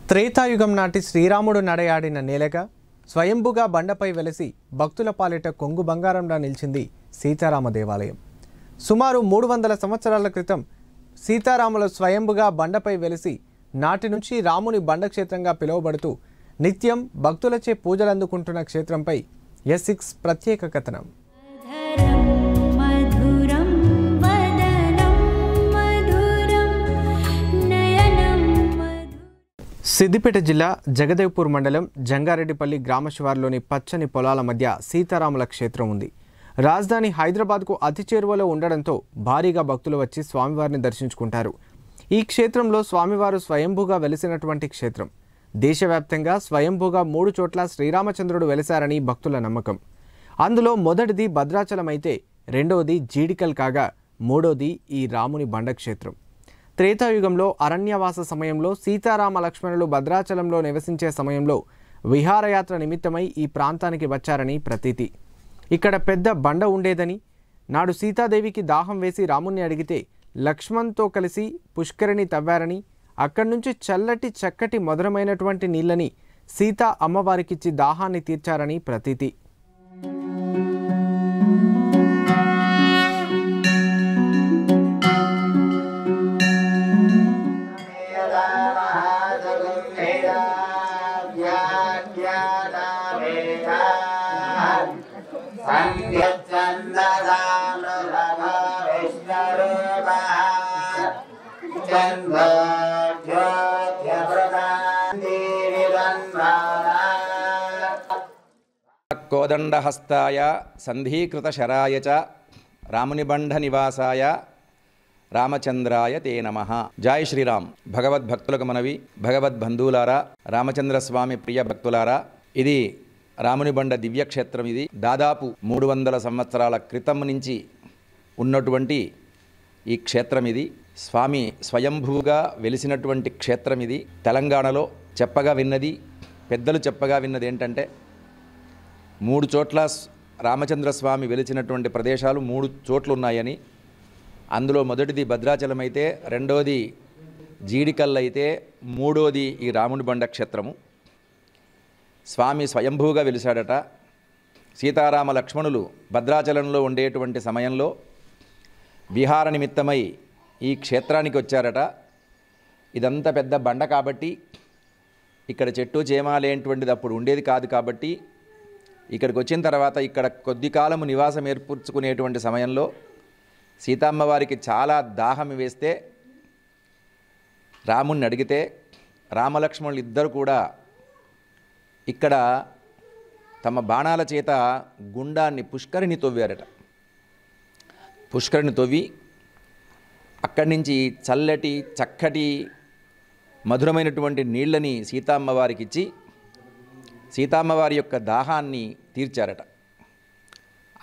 త్రేతాయుగం నాటి శ్రీరాముడు నడయాడిన నేలగా స్వయంభుగా బండపై వెలసి భక్తుల పాలిట కొంగు బంగారంలా నిలిచింది సీతారామ దేవాలయం. సుమారు 300 సంవత్సరాల క్రితం సీతారాములు స్వయంభుగా బండపై వెలిసి నాటి నుంచి రాముని బండక్షేత్రంగా పిలువబడుతూ నిత్యం భక్తులచే పూజలందుకుంటున్న క్షేత్రంపై S6 ప్రత్యేక కథనం. సిద్దిపేట జిల్లా జగదేవ్పూర్ మండలం జంగారెడ్డిపల్లి గ్రామ శివారులోని పచ్చని పొలాల మధ్య సీతారాముల క్షేత్రం ఉంది. రాజధాని హైదరాబాద్కు అతి చేరువలో ఉండడంతో భారీగా భక్తులు వచ్చి స్వామివారిని దర్శించుకుంటారు. ఈ క్షేత్రంలో స్వామివారు స్వయంభూగా వెలిసినటువంటి క్షేత్రం. దేశవ్యాప్తంగా స్వయంభూగా 3 చోట్ల శ్రీరామచంద్రుడు వెలిశారని భక్తుల నమ్మకం. అందులో మొదటిది భద్రాచలం అయితే రెండవది జీడికల్ కాగా మూడోది ఈ రాముని బండక్షేత్రం. త్రేతాయుగంలో అరణ్యవాస సమయంలో సీతారామ లక్ష్మణులు భద్రాచలంలో నివసించే సమయంలో విహారయాత్ర నిమిత్తమై ఈ ప్రాంతానికి వచ్చారని ప్రతీతి. ఇక్కడ పెద్ద బండ ఉండేదని, నాడు సీతాదేవికి దాహం వేసి రాముణ్ణి అడిగితే లక్ష్మణ్తో కలిసి పుష్కరిణి తవ్వారని, అక్కడి నుంచి చక్కటి మధురమైనటువంటి నీళ్ళని సీతా అమ్మవారికిచ్చి దాహాన్ని తీర్చారని ప్రతీతి. కోదండహస్తాయ సంధీకృత శరాయ చ రామునిబంధ నివాసాయ రామచంద్రాయ తే నమః. జై శ్రీరామ్. భగవద్భక్తులకు మనవి, భగవద్బంధువులారా, రామచంద్రస్వామి ప్రియ భక్తులారా, ఇది రామునిబండ దివ్యక్షేత్రం. ఇది దాదాపు 300 సంవత్సరాల క్రితం నుంచి ఉన్నటువంటి ఈ క్షేత్రం. ఇది స్వామి స్వయంభూగా వెలిసినటువంటి క్షేత్రం. ఇది తెలంగాణలో పెద్దలు చెప్పగా విన్నది ఏంటంటే 3 చోట్ల రామచంద్రస్వామి వెలిసినటువంటి ప్రదేశాలు 3 చోట్లు ఉన్నాయని. అందులో మొదటిది భద్రాచలం అయితే, రెండోది జీడికల్ అయితే, మూడోది ఈ రాముని బండ క్షేత్రము. స్వామి స్వయంభూగా వెలిశాడట. సీతారామ లక్ష్మణులు భద్రాచలంలో ఉండేటువంటి సమయంలో విహార నిమిత్తమై ఈ క్షేత్రానికి వచ్చారట. ఇదంతా పెద్ద బండ కాబట్టి, ఇక్కడ చెట్టు చేమాలేటువంటిది అప్పుడు ఉండేది కాదు కాబట్టి, ఇక్కడికి వచ్చిన తర్వాత ఇక్కడ కొద్ది కాలము నివాసం ఏర్పరచుకునేటువంటి సమయంలో సీతమ్మవారికి చాలా దాహం వేస్తే రాముణ్ణి అడిగితే రామలక్ష్మణులు ఇద్దరు కూడా ఇక్కడ తమ బాణాల చేత గుండాన్ని పుష్కరిణి తవ్వారట. పుష్కరిణి తవ్వి అక్కడి నుంచి చక్కటి మధురమైనటువంటి నీళ్ళని సీతమ్మవారికి ఇచ్చి సీతమ్మవారి యొక్క దాహాన్ని తీర్చారట.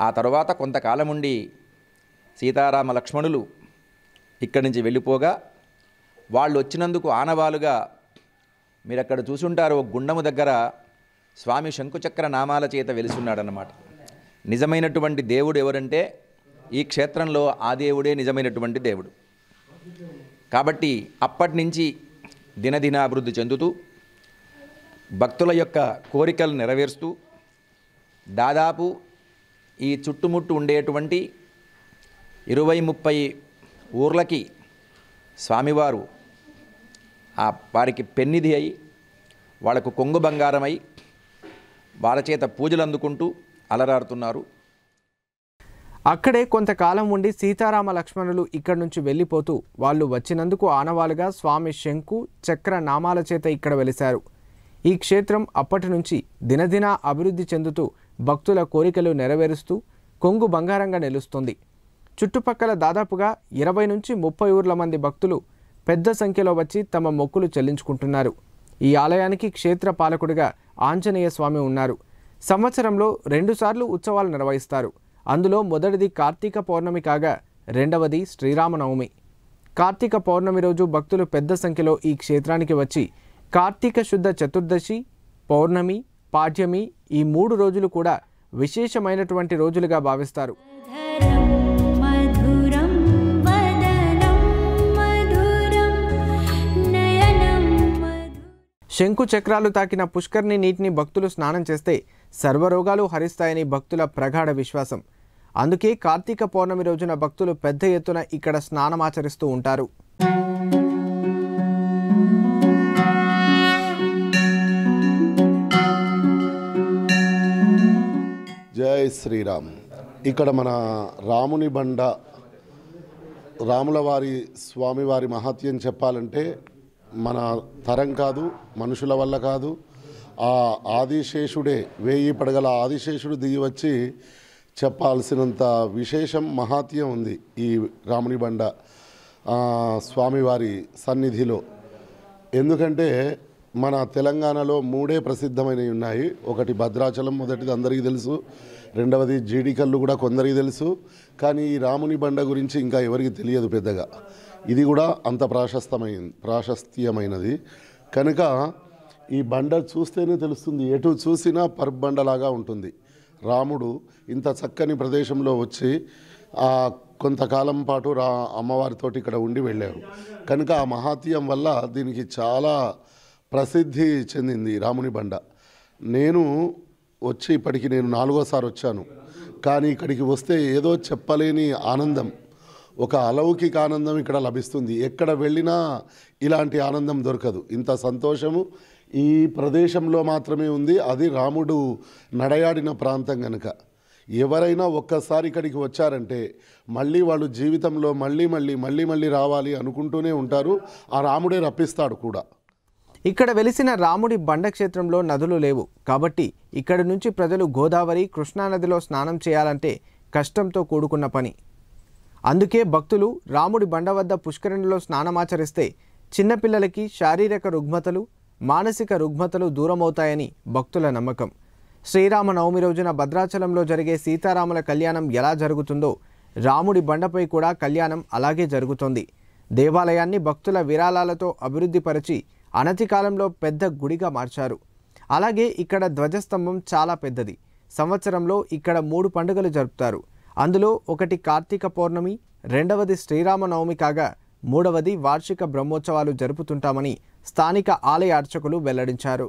ఆ తర్వాత కొంతకాలం ఉండి సీతారామ లక్ష్మణులు ఇక్కడి నుంచి వెళ్ళిపోగా వాళ్ళు వచ్చినందుకు ఆనవాలుగా మీరు అక్కడ చూసుంటారు, ఒక గుండము దగ్గర స్వామి శంకుచక్ర నామాల చేత వెలిసున్నాడన్నమాట. నిజమైనటువంటి దేవుడు ఎవరంటే ఈ క్షేత్రంలో ఆ దేవుడే నిజమైనటువంటి దేవుడు. కాబట్టి అప్పటి నుంచి దినదిన అభివృద్ధి చెందుతూ భక్తుల యొక్క కోరికలు నెరవేరుస్తూ దాదాపు ఈ చుట్టుముట్టు ఉండేటువంటి 20-30 ఊర్లకి స్వామివారు వారికి పెన్నిధి అయి, వాళ్లకు కొంగు బంగారమై, వాళ్ళ చేత పూజలు అందుకుంటూ అలరారుతున్నారు. అక్కడే కొంతకాలం ఉండి సీతారామ లక్ష్మణులు ఇక్కడి నుంచి వెళ్ళిపోతూ వాళ్ళు వచ్చినందుకు ఆనవాలుగా స్వామి శంకు చక్ర నామాల చేత ఇక్కడ వెలిశారు. ఈ క్షేత్రం అప్పటి నుంచి దినదిన అభివృద్ధి చెందుతూ భక్తుల కోరికలు నెరవేరుస్తూ కొంగు బంగారంగా నిలుస్తుంది. చుట్టుపక్కల దాదాపుగా 20 నుంచి 30 ఊర్ల మంది భక్తులు పెద్ద సంఖ్యలో వచ్చి తమ మొక్కులు చెల్లించుకుంటున్నారు. ఈ ఆలయానికి క్షేత్ర పాలకుడిగా ఆంజనేయ స్వామి ఉన్నారు. సంవత్సరంలో 2 సార్లు ఉత్సవాలు నిర్వహిస్తారు. అందులో మొదటిది కార్తీక పౌర్ణమి కాగా రెండవది శ్రీరామనవమి. కార్తీక పౌర్ణమి రోజు భక్తులు పెద్ద సంఖ్యలో ఈ క్షేత్రానికి వచ్చి కార్తీక శుద్ధ చతుర్దశి, పౌర్ణమి, పాడ్యమి ఈ 3 రోజులు కూడా విశేషమైనటువంటి రోజులుగా భావిస్తారు. శంకు చక్రాలు తాకిన పుష్కరిణి నీటిని భక్తులు స్నానం చేస్తే సర్వరోగాలు హరిస్తాయని భక్తుల ప్రగాఢ విశ్వాసం. అందుకే కార్తీక పౌర్ణమి రోజున భక్తులు పెద్ద ఎత్తున ఇక్కడ స్నానమాచరిస్తూ ఉంటారు. జై శ్రీరామ్. ఇక్కడ మన రాముని బండ రాములవారి స్వామివారి మహత్యం చెప్పాలంటే మన తరం కాదు, మనుషుల వల్ల కాదు. ఆ ఆదిశేషుడే, 1000 పడగల ఆదిశేషుడు దిగి వచ్చి చెప్పాల్సినంత విశేషం మహాత్యం ఉంది ఈ రాముని బండ స్వామివారి సన్నిధిలో. ఎందుకంటే మన తెలంగాణలో 3 ప్రసిద్ధమైనవి ఉన్నాయి. ఒకటి భద్రాచలం, మొదటిది అందరికీ తెలుసు, రెండవది జీడికల్లు కూడా కొందరికి తెలుసు. కానీ ఈ రాముని బండ గురించి ఇంకా ఎవరికి తెలియదు పెద్దగా. ఇది కూడా అంత ప్రాశస్త్యమైనది కనుక ఈ బండ చూస్తేనే తెలుస్తుంది. ఎటు చూసినా పర్బండలాగా ఉంటుంది. రాముడు ఇంత చక్కని ప్రదేశంలో వచ్చి కొంతకాలం పాటు అమ్మవారితోటి ఇక్కడ ఉండి వెళ్ళారు కనుక ఆ మహాత్యం వల్ల దీనికి చాలా ప్రసిద్ధి చెందింది రాముని బండ. నేను వచ్చి ఇప్పటికి 4వ సారి వచ్చాను. కానీ ఇక్కడికి వస్తే ఏదో చెప్పలేని ఆనందం, ఒక అలౌకిక ఆనందం ఇక్కడ లభిస్తుంది. ఎక్కడ వెళ్ళినా ఇలాంటి ఆనందం దొరకదు. ఇంత సంతోషము ఈ ప్రదేశంలో మాత్రమే ఉంది. అది రాముడు నడయాడిన ప్రాంతం కనుక ఎవరైనా ఒక్కసారి ఇక్కడికి వచ్చారంటే మళ్ళీ వాళ్ళు జీవితంలో మళ్ళీ రావాలి అనుకుంటూనే ఉంటారు. ఆ రాముడే రప్పిస్తాడు కూడా. ఇక్కడ వెలిసిన రాముడి బండ క్షేత్రంలో నదులు లేవు కాబట్టి ఇక్కడి నుంచి ప్రజలు గోదావరి, కృష్ణానదిలో స్నానం చేయాలంటే కష్టంతో కూడుకున్న పని. అందుకే భక్తులు రాముడి బండ వద్ద పుష్కరిణిలో స్నానమాచరిస్తే చిన్నపిల్లలకి శారీరక రుగ్మతలు, మానసిక రుగ్మతలు దూరమవుతాయని భక్తుల నమ్మకం. శ్రీరామనవమి రోజున భద్రాచలంలో జరిగే సీతారాముల కళ్యాణం ఎలా జరుగుతుందో రాముడి బండపై కూడా కళ్యాణం అలాగే జరుగుతోంది. దేవాలయాన్ని భక్తుల విరాళాలతో అభివృద్ధిపరిచి అనతి కాలంలో పెద్ద గుడిగా మార్చారు. అలాగే ఇక్కడ ధ్వజస్తంభం చాలా పెద్దది. సంవత్సరంలో ఇక్కడ 3 పండుగలు జరుపుతారు. అందులో ఒకటి కార్తీక పౌర్ణమి, రెండవది శ్రీరామనవమి కాగా మూడవది వార్షిక బ్రహ్మోత్సవాలు జరుపుతుంటామని స్థానిక ఆలయ అర్చకులు వెల్లడించారు.